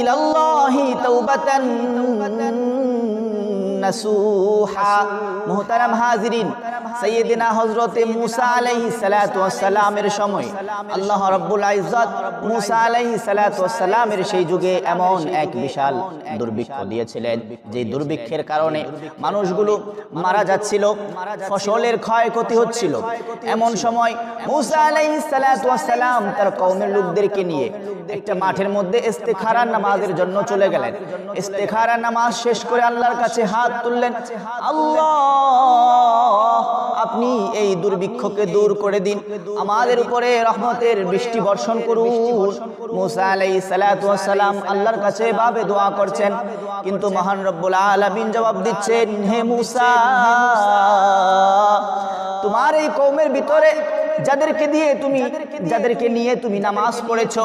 ইলাল্লাহি তাওবাতান নাসুহা। মুহতারাম হাজিরিন, সাইয়্যিদিনা হযরতে মূসা আলাইহিস সালাতু ওয়াস সালামের সময় আল্লাহ রাব্বুল ইজ্জত মূসা আলাইহিস সালাতু ওয়াস সালামের সেই যুগে এমন এক বিশাল দুর্ভিক্ষ দিয়েছিলেন, যে দুর্ভিক্ষের কারণে মানুষগুলো মারা যাচ্ছিল, ফসলের ক্ষয়ক্ষতি হচ্ছিল। এমন সময় মূসা আলাইহিস সালাতু ওয়াস সালাম তার কওমের লোকদেরকে নিয়ে একটা মাঠের মধ্যে ইস্তিখারার নামাজের জন্য চলে গেলেন। ইস্তিখারার নামাজ শেষ করে আল্লাহর কাছে হাত তুললেন, আল্লাহ আপনি এই দুর্ভিক্ষকে দূর করে দিন, আমাদের উপরে রহমতের বৃষ্টি বর্ষণ করুন। মূসা আলাইহিস সালাতু ওয়াস সালাম আল্লাহর কাছে এভাবে দোয়া করছেন, কিন্তু মহান রব্বুল আলামিন জবাব দিচ্ছেন, হে মূসা, তোমার এই কওমের ভিতরে যাদেরকে নিয়ে তুমি নামাজ পড়েছো,